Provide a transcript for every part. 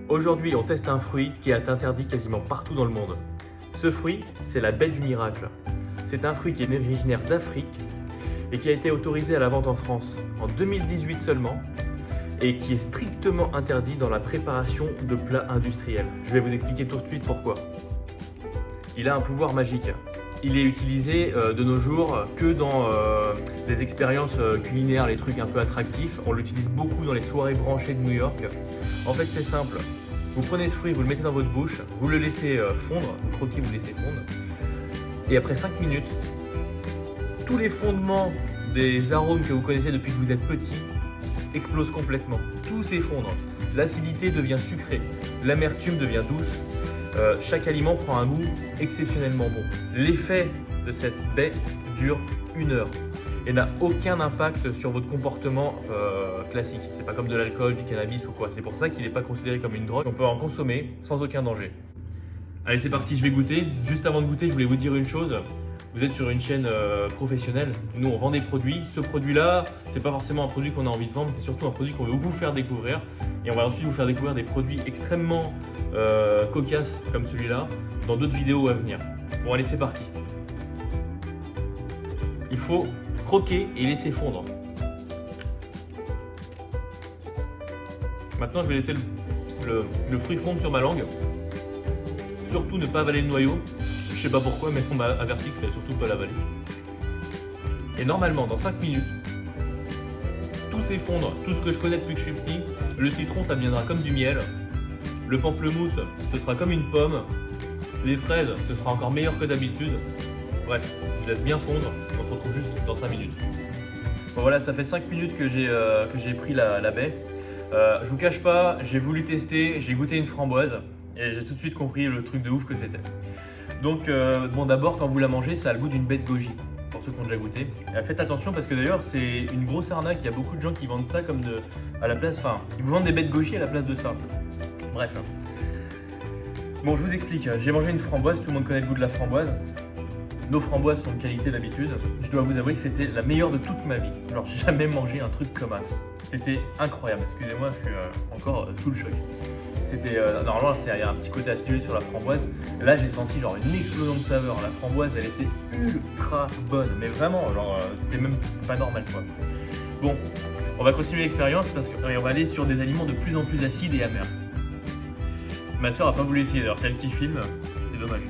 Aujourd'hui, on teste un fruit qui est interdit quasiment partout dans le monde. Ce fruit, c'est la baie du miracle. C'est un fruit qui est originaire d'Afrique et qui a été autorisé à la vente en France en 2018 seulement et qui est strictement interdit dans la préparation de plats industriels. Je vais vous expliquer tout de suite pourquoi. Il a un pouvoir magique. Il est utilisé de nos jours que dans les expériences culinaires, les trucs un peu attractifs. On l'utilise beaucoup dans les soirées branchées de New York. En fait, c'est simple. Vous prenez ce fruit, vous le mettez dans votre bouche, vous le laissez fondre, vous croquez, vous le laissez fondre. Et après 5 minutes, tous les fondements des arômes que vous connaissez depuis que vous êtes petit explosent complètement. Tout s'effondre. L'acidité devient sucrée, l'amertume devient douce. Chaque aliment prend un goût exceptionnellement bon. L'effet de cette baie dure 1 heure et n'a aucun impact sur votre comportement classique. C'est pas comme de l'alcool, du cannabis ou quoi. C'est pour ça qu'il n'est pas considéré comme une drogue. On peut en consommer sans aucun danger. Allez, c'est parti, je vais goûter. Juste avant de goûter, je voulais vous dire une chose. Vous êtes sur une chaîne professionnelle. Nous, on vend des produits. Ce produit-là, c'est pas forcément un produit qu'on a envie de vendre, c'est surtout un produit qu'on veut vous faire découvrir. Et on va ensuite vous faire découvrir des produits extrêmement cocasses comme celui-là dans d'autres vidéos à venir. Bon, allez, c'est parti. Il faut croquer et laisser fondre. Maintenant, je vais laisser le fruit fondre sur ma langue. Surtout ne pas avaler le noyau. Je sais pas pourquoi, mais on m'a averti qu'il fallait surtout pas l'avaler. Et normalement, dans 5 minutes, tout s'effondre, tout ce que je connais depuis que je suis petit. Le citron, ça deviendra comme du miel. Le pamplemousse, ce sera comme une pomme. Les fraises, ce sera encore meilleur que d'habitude. Bref, je laisse bien fondre. On se retrouve juste dans 5 minutes. Bon, voilà, ça fait 5 minutes que j'ai pris la baie. Je vous cache pas, j'ai voulu tester, j'ai goûté une framboise et j'ai tout de suite compris le truc de ouf que c'était. Donc, bon, d'abord, quand vous la mangez, ça a le goût d'une baie de goji, pour ceux qui ont déjà goûté. Faites attention parce que d'ailleurs, c'est une grosse arnaque. Il y a beaucoup de gens qui vendent ça comme à la place. Enfin, ils vous vendent des baies de goji à la place de ça. Bref. Bon, je vous explique. J'ai mangé une framboise, tout le monde connaît le goût de la framboise. Nos framboises sont de qualité d'habitude. Je dois vous avouer que c'était la meilleure de toute ma vie. Genre, j'ai jamais mangé un truc comme ça. C'était incroyable. Excusez-moi, je suis encore sous le choc. C'était normalement, il y a un petit côté acidulé sur la framboise. Là, j'ai senti genre une explosion de saveur. La framboise, elle était ultra bonne. Mais vraiment, genre, c'était pas normal quoi. Bon, on va continuer l'expérience parce qu'on va aller sur des aliments de plus en plus acides et amers. Ma soeur a pas voulu essayer, d'ailleurs, celle qui filme, c'est dommage.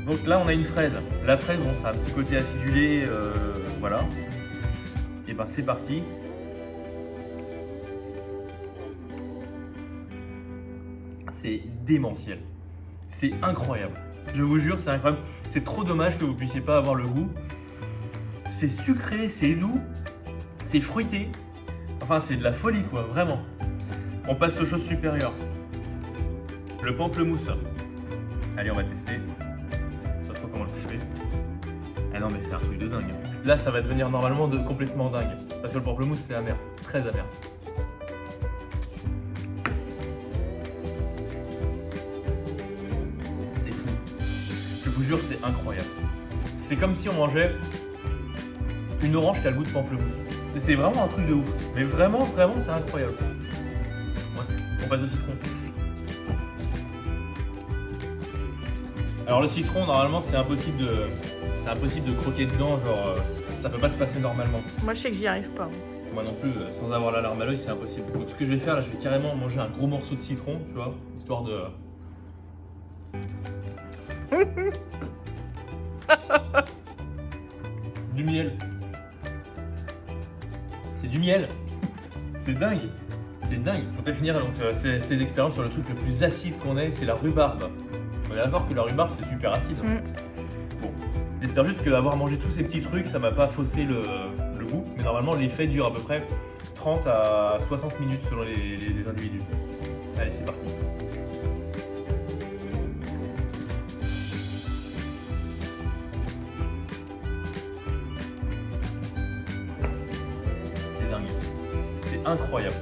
Donc là, on a une fraise. La fraise, bon, ça a un petit côté acidulé, voilà. Et ben, c'est parti. C'est démentiel. C'est incroyable. Je vous jure, c'est incroyable. C'est trop dommage que vous puissiez pas avoir le goût. C'est sucré, c'est doux, c'est fruité. Enfin, c'est de la folie, quoi, vraiment. On passe aux choses supérieures. Le pamplemousse. Allez, on va tester. Je sais pas trop comment le fais. Ah non, mais c'est un truc de dingue. Là, ça va devenir normalement complètement dingue. Parce que le pamplemousse, c'est amer. Très amer. C'est fou. Je vous jure, c'est incroyable. C'est comme si on mangeait une orange qui a le goût de pamplemousse. C'est vraiment un truc de ouf. Mais vraiment, vraiment, c'est incroyable. Ouais. On passe au citron. Alors le citron, normalement, c'est impossible de croquer dedans, genre ça peut pas se passer normalement. Moi, je sais que j'y arrive pas. Moi non plus, sans avoir la larme à l'œil, c'est impossible. Donc ce que je vais faire là, je vais carrément manger un gros morceau de citron, tu vois, histoire de... Du miel. C'est du miel. C'est dingue. C'est dingue. On peut finir donc ces expériences sur le truc le plus acide qu'on ait, c'est la rhubarbe. On est d'accord que la rhubarbe c'est super acide. Bon, j'espère juste qu'avoir mangé tous ces petits trucs, ça m'a pas faussé le goût. Mais normalement, l'effet dure à peu près 30 à 60 minutes selon les individus. Allez, c'est parti. C'est dingue. C'est incroyable.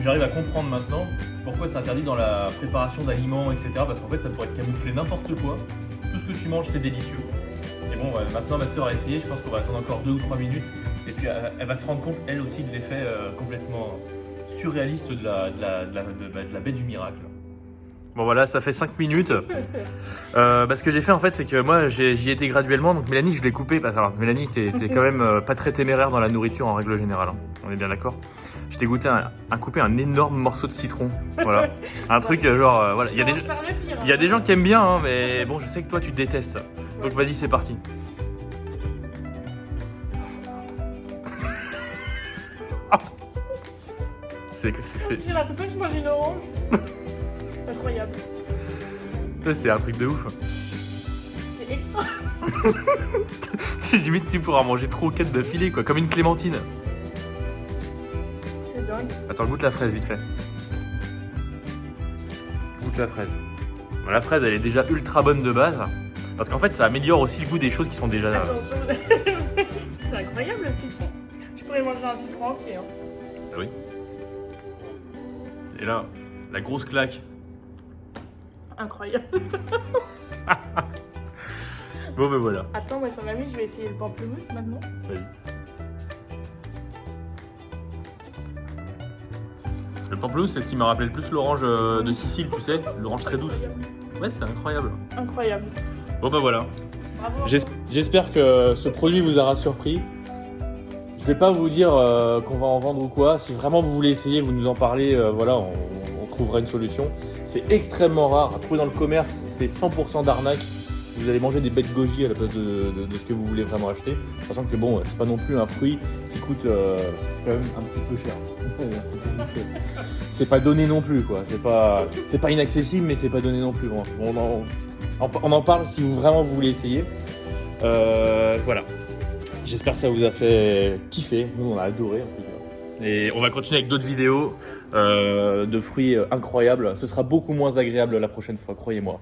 J'arrive à comprendre maintenant pourquoi c'est interdit dans la préparation d'aliments, etc. Parce qu'en fait, ça pourrait camoufler n'importe quoi. Tout ce que tu manges, c'est délicieux. Et bon, maintenant, ma soeur a essayé. Je pense qu'on va attendre encore 2 ou 3 minutes. Et puis, elle va se rendre compte, elle aussi, de l'effet complètement surréaliste de la baie du Miracle. Bon voilà, ça fait 5 minutes. Ce que j'ai fait en fait, c'est que moi j'y étais graduellement, donc Mélanie je l'ai coupé. Alors Mélanie, t'es quand même pas très téméraire dans la nourriture en règle générale, hein. On est bien d'accord. Je t'ai coupé un énorme morceau de citron. Voilà. Un truc genre, voilà. Il y a des gens qui aiment bien, hein, mais bon, je sais que toi tu détestes. Donc vas-y, c'est parti. J'ai l'impression que je mange une orange. Incroyable. C'est un truc de ouf. C'est extra. Limite, tu pourras manger 3 ou 4 d'affilée, quoi, comme une clémentine. C'est dingue. Attends, goûte la fraise vite fait. Goûte la fraise. Bon, la fraise, elle est déjà ultra bonne de base. Parce qu'en fait, ça améliore aussi le goût des choses qui sont déjà là. Attention, c'est incroyable le citron. Je pourrais manger un citron entier. Hein. Ah oui. Et là, la grosse claque. Incroyable. Bon, ben voilà. Attends, moi, son ami, je vais essayer le pamplemousse maintenant. Vas-y. Le pamplemousse, c'est ce qui m'a rappelé le plus l'orange de Sicile, tu sais, l'orange très douce. Ouais, c'est incroyable. Incroyable. Bon, ben voilà. Bravo. J'espère que ce produit vous aura surpris. Je vais pas vous dire qu'on va en vendre ou quoi. Si vraiment vous voulez essayer, vous nous en parlez, voilà, on trouvera une solution. C'est extrêmement rare à trouver dans le commerce, c'est 100% d'arnaque. Vous allez manger des bêtes goji à la place de ce que vous voulez vraiment acheter. Sachant que bon, c'est pas non plus un fruit qui coûte, c'est quand même un petit peu cher. C'est pas donné non plus, quoi. C'est pas inaccessible, mais c'est pas donné non plus. Bon, on en parle si vraiment vous voulez essayer. Voilà. J'espère que ça vous a fait kiffer. Nous, on a adoré en tout cas. Et on va continuer avec d'autres vidéos de fruits incroyables. Ce sera beaucoup moins agréable la prochaine fois, croyez-moi.